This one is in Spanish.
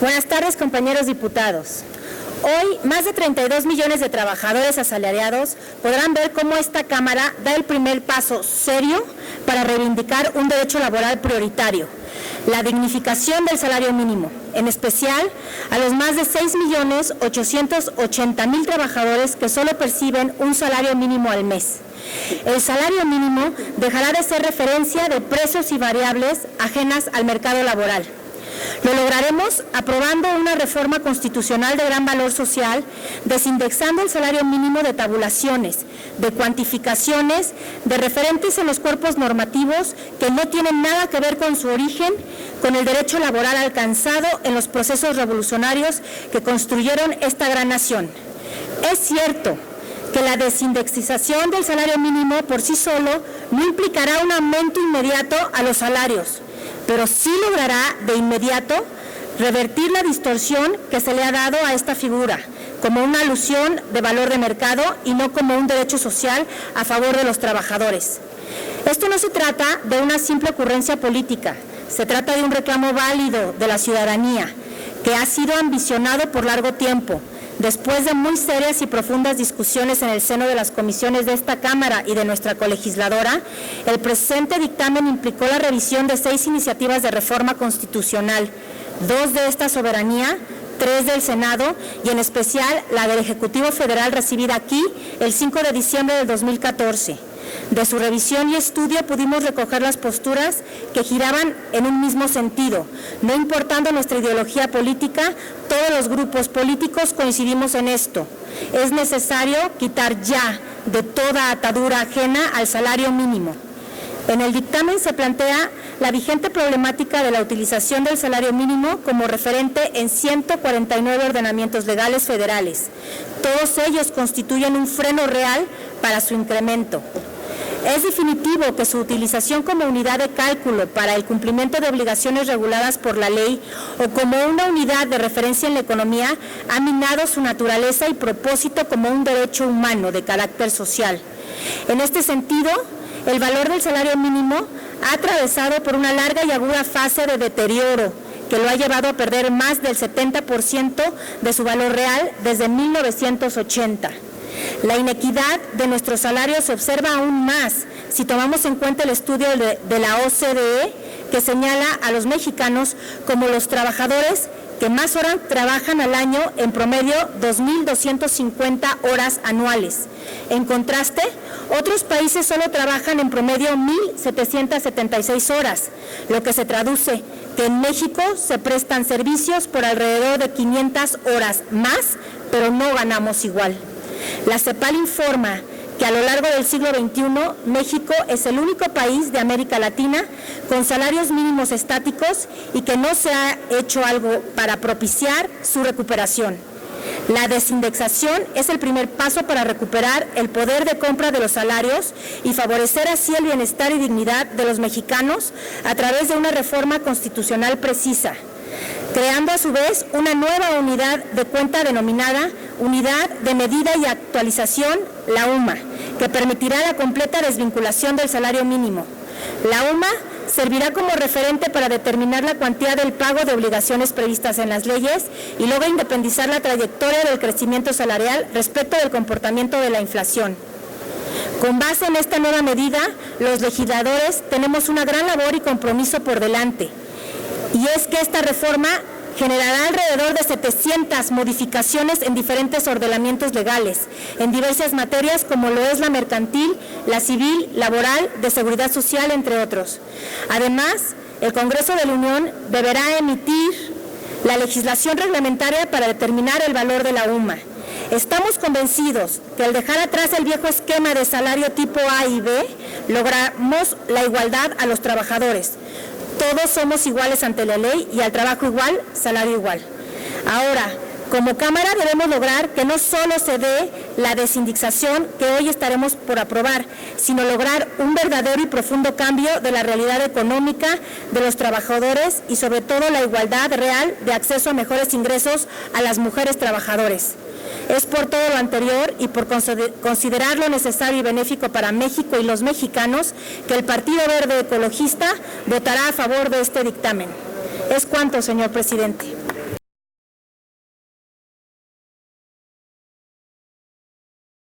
Buenas tardes, compañeros diputados. Hoy, más de 32 millones de trabajadores asalariados podrán ver cómo esta Cámara da el primer paso serio para reivindicar un derecho laboral prioritario, la dignificación del salario mínimo, en especial a los más de 6.880.000 trabajadores que solo perciben un salario mínimo al mes. El salario mínimo dejará de ser referencia de precios y variables ajenas al mercado laboral. Lo lograremos aprobando una reforma constitucional de gran valor social, desindexando el salario mínimo de tabulaciones, de cuantificaciones, de referentes en los cuerpos normativos que no tienen nada que ver con su origen, con el derecho laboral alcanzado en los procesos revolucionarios que construyeron esta gran nación. Es cierto que la desindexización del salario mínimo por sí solo no implicará un aumento inmediato a los salarios, pero sí logrará de inmediato revertir la distorsión que se le ha dado a esta figura, como una alusión de valor de mercado y no como un derecho social a favor de los trabajadores. Esto no se trata de una simple ocurrencia política, se trata de un reclamo válido de la ciudadanía, que ha sido ambicionado por largo tiempo. Después de muy serias y profundas discusiones en el seno de las comisiones de esta Cámara y de nuestra colegisladora, el presente dictamen implicó la revisión de 6 iniciativas de reforma constitucional, 2 de esta soberanía, 3 del Senado y en especial la del Ejecutivo Federal recibida aquí el 5 de diciembre del 2014. De su revisión y estudio pudimos recoger las posturas que giraban en un mismo sentido. No importando nuestra ideología política, todos los grupos políticos coincidimos en esto. Es necesario quitar ya de toda atadura ajena al salario mínimo. En el dictamen se plantea la vigente problemática de la utilización del salario mínimo como referente en 149 ordenamientos legales federales. Todos ellos constituyen un freno real para su incremento. Es definitivo que su utilización como unidad de cálculo para el cumplimiento de obligaciones reguladas por la ley o como una unidad de referencia en la economía ha minado su naturaleza y propósito como un derecho humano de carácter social. En este sentido, el valor del salario mínimo ha atravesado por una larga y aguda fase de deterioro que lo ha llevado a perder más del 70% de su valor real desde 1980. La inequidad de nuestros salarios se observa aún más si tomamos en cuenta el estudio de la OCDE que señala a los mexicanos como los trabajadores que más horas trabajan al año, en promedio 2.250 horas anuales. En contraste, otros países solo trabajan en promedio 1.776 horas, lo que se traduce que en México se prestan servicios por alrededor de 500 horas más, pero no ganamos igual. La CEPAL informa que a lo largo del siglo XXI, México es el único país de América Latina con salarios mínimos estáticos y que no se ha hecho algo para propiciar su recuperación. La desindexación es el primer paso para recuperar el poder de compra de los salarios y favorecer así el bienestar y dignidad de los mexicanos a través de una reforma constitucional precisa, creando a su vez una nueva unidad de cuenta denominada Unidad de Medida y Actualización, la UMA, que permitirá la completa desvinculación del salario mínimo. La UMA servirá como referente para determinar la cuantía del pago de obligaciones previstas en las leyes y logra independizar la trayectoria del crecimiento salarial respecto del comportamiento de la inflación. Con base en esta nueva medida, los legisladores tenemos una gran labor y compromiso por delante. Y es que esta reforma generará alrededor de 700 modificaciones en diferentes ordenamientos legales, en diversas materias como lo es la mercantil, la civil, laboral, de seguridad social, entre otros. Además, el Congreso de la Unión deberá emitir la legislación reglamentaria para determinar el valor de la UMA. Estamos convencidos que al dejar atrás el viejo esquema de salario tipo A y B, logramos la igualdad a los trabajadores. Todos somos iguales ante la ley y al trabajo igual, salario igual. Ahora, como Cámara debemos lograr que no solo se dé la desindexación que hoy estaremos por aprobar, sino lograr un verdadero y profundo cambio de la realidad económica de los trabajadores y sobre todo la igualdad real de acceso a mejores ingresos a las mujeres trabajadoras. Es por todo lo anterior y por considerarlo necesario y benéfico para México y los mexicanos que el Partido Verde Ecologista votará a favor de este dictamen. Es cuanto, señor presidente.